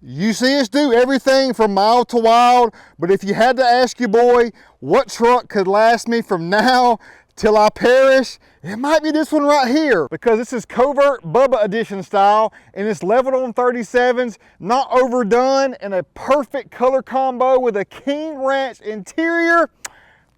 You see us do everything from mild to wild, but if you had to ask your boy what truck could last me from now till I perish, it might be this one right here, because this is Covert Bubba Edition style and it's leveled on 37s, not overdone, and a perfect color combo with a King Ranch interior.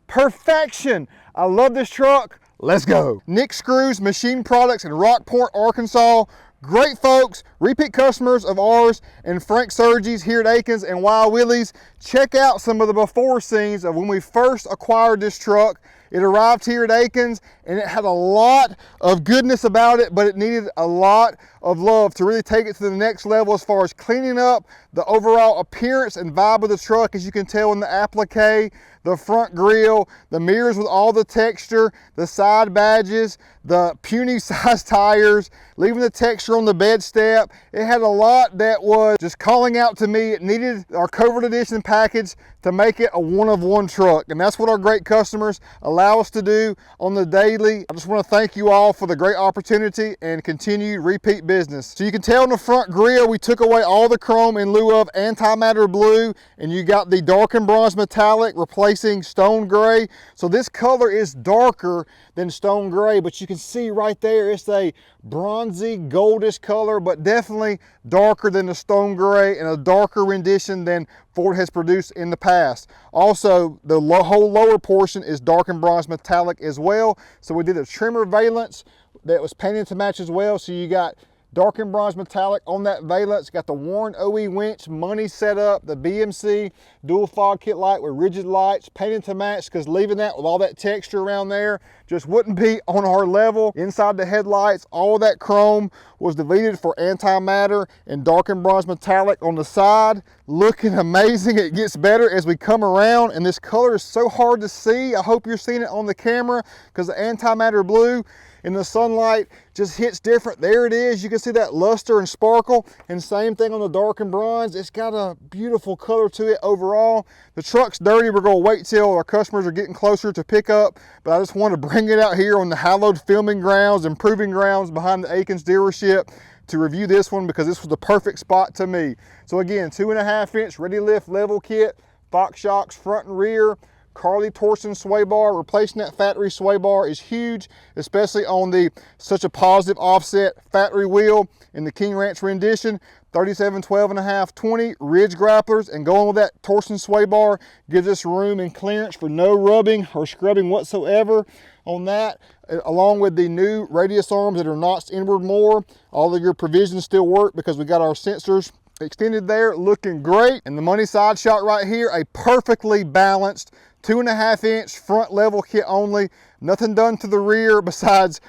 Perfection. I love this truck. Let's go. Nick Screws Machine Products in Rockport, Arkansas. Great folks, repeat customers of ours, and Frank Sergi's here at Akins and Wild Willies. Check out some of the before scenes of when we first acquired this truck. It arrived here at Akins and it had a lot of goodness about it, but it needed a lot of love to really take it to the next level as far as cleaning up the overall appearance and vibe of the truck. As you can tell in the applique, the front grille, the mirrors with all the texture, the side badges, the puny size tires, leaving the texture on the bed step. It had a lot that was just calling out to me. It needed our Covert Edition package to make it a one-of-one truck, and that's what our great customers allow us to do on the daily. I just want to thank you all for the great opportunity and continued repeat business. So you can tell in the front grille we took away all the chrome in lieu of antimatter blue, and you got the darkened bronze metallic replacing stone gray. So this color is darker than stone gray, but you can see right there it's a bronzy goldish color, but definitely darker than the stone gray and a darker rendition than Ford has produced in the past. Also, the whole lower portion is darkened bronze metallic as well. So we did a trimmer valance that was painted to match as well. So you got darkened bronze metallic on that valance, got the Warren OE winch money set up, the BMC dual fog kit light with rigid lights, painted to match, because leaving that with all that texture around there just wouldn't be on our level. Inside the headlights, all of that chrome was deleted for antimatter and darkened bronze metallic on the side. Looking amazing. It gets better as we come around, and this color is so hard to see. I hope you're seeing it on the camera, because the antimatter blue in the sunlight just hits different. There it is. You can see that luster and sparkle, and same thing on the darkened bronze. It's got a beautiful color to it overall. The truck's dirty. We're going to wait till our customers are getting closer to pick up, but I just want to bring it out here on the hallowed filming grounds and proving grounds behind the Akins dealership to review this one, because this was the perfect spot to me. So again, 2.5-inch ready lift level kit, Fox shocks front and rear, Carly torsion sway bar. Replacing that factory sway bar is huge, especially on the such a positive offset factory wheel in the King Ranch rendition. 37, 12.5, 20 ridge grapplers, and going with that torsion sway bar gives us room and clearance for no rubbing or scrubbing whatsoever on that, along with the new radius arms that are notched inward more. All of your provisions still work because we got our sensors extended there, looking great. And the money side shot right here, a perfectly balanced 2.5-inch front level kit only. Nothing done to the rear besides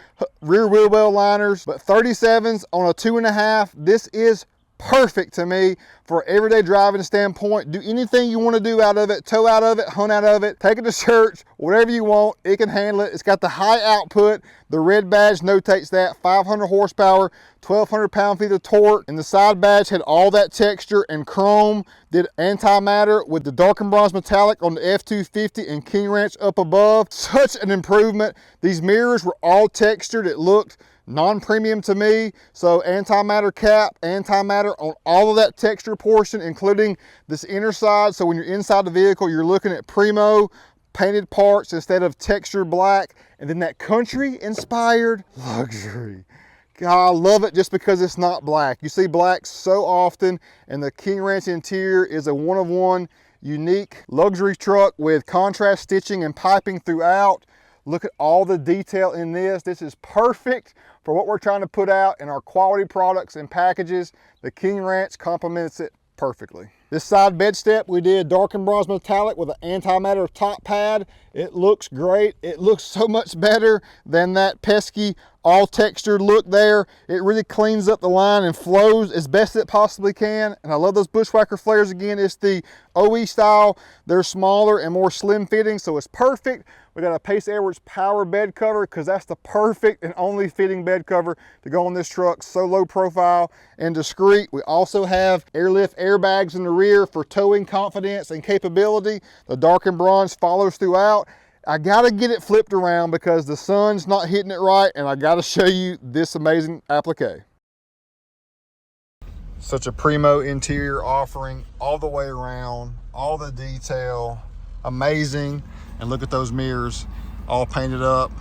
rear wheel well liners, but 37s on a 2.5. This is perfect to me for everyday driving standpoint. Do anything you want to do out of it, tow out of it, hunt out of it, take it to church, whatever you want, it can handle it. It's got the high output. The red badge notates that. 500 horsepower, 1,200 pound-feet of torque, and the side badge had all that texture and chrome. Did antimatter with the darkened bronze metallic on the F-250 and King Ranch up above. Such an improvement. These mirrors were all textured. It looked non-premium to me. So antimatter cap, antimatter on all of that texture portion, including this inner side. So when you're inside the vehicle, you're looking at primo painted parts instead of textured black. And then that country inspired luxury. God, I love it just because it's not black. You see black so often, and the King Ranch interior is a one-of-one unique luxury truck with contrast stitching and piping throughout. Look at all the detail in this. This is perfect for what we're trying to put out in our quality products and packages. The King Ranch complements it perfectly. This side bed step, we did darkened bronze metallic with an antimatter top pad. It looks great. It looks so much better than that pesky all textured look there. It really cleans up the line and flows as best it possibly can. And I love those bushwhacker flares. Again, it's the OE style. They're smaller and more slim fitting, so it's perfect. We got a Pace Edwards power bed cover, because that's the perfect and only fitting bed cover to go on this truck. So low profile and discreet. We also have airlift airbags in the rear for towing confidence and capability. The darkened bronze follows throughout. I gotta get it flipped around because the sun's not hitting it right, and I gotta show you this amazing applique. Such a primo interior offering all the way around, all the detail, amazing. And look at those mirrors all painted up.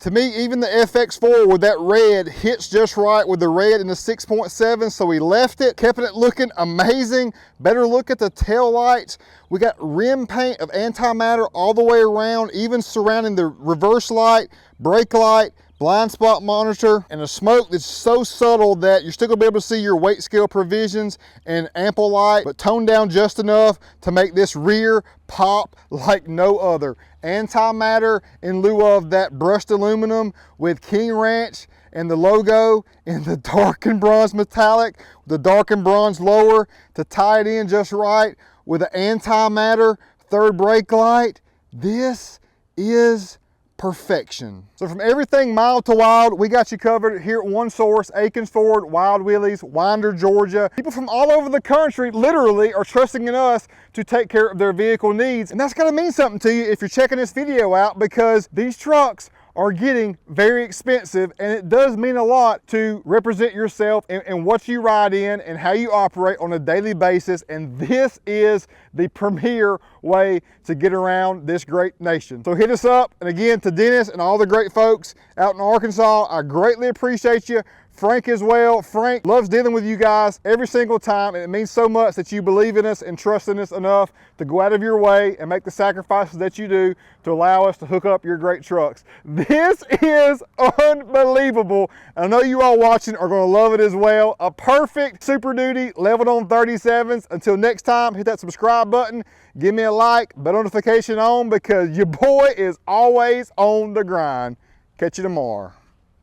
To me, even the FX4 with that red hits just right with the red in the 6.7, so we left it, kept it looking amazing. Better look at the tail lights. We got rim paint of antimatter all the way around, even surrounding the reverse light, brake light, blind spot monitor, and a smoke that's so subtle that you're still gonna be able to see your weight scale provisions and ample light, but toned down just enough to make this rear pop like no other. Antimatter in lieu of that brushed aluminum with King Ranch and the logo in the darkened bronze metallic, the darkened bronze lower to tie it in just right with an antimatter third brake light. This is perfection. So from everything mild to wild, we got you covered here at one source, Akins Ford, Wild Willies, Winder, Georgia. People from all over the country literally are trusting in us to take care of their vehicle needs. And that's gotta mean something to you if you're checking this video out, because these trucks are getting very expensive, and it does mean a lot to represent yourself and what you ride in and how you operate on a daily basis. And this is the premier way to get around this great nation. So hit us up. And again, to Dennis and all the great folks out in Arkansas, I greatly appreciate you. Frank as well. Frank loves dealing with you guys every single time, and it means so much that you believe in us and trust in us enough to go out of your way and make the sacrifices that you do to allow us to hook up your great trucks. This is unbelievable. I know you all watching are going to love it as well. A perfect Super Duty leveled on 37s. Until next time, hit that subscribe button, give me a like, bell notification on, because your boy is always on the grind. Catch you tomorrow.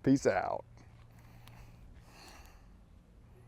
Peace out.